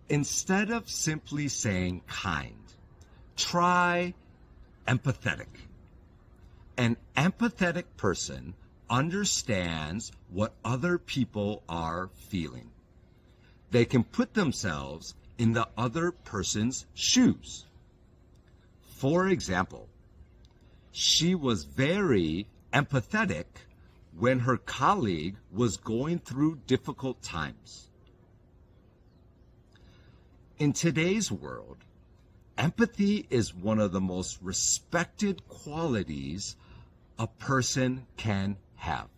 Instead of simply saying kind, try empathetic. An empathetic person understands what other people are feeling. They can put themselves in the other person's shoes. For example, she was very empathetic when her colleague was going through difficult times. In today's world, empathy is one of the most respected qualities a person can have.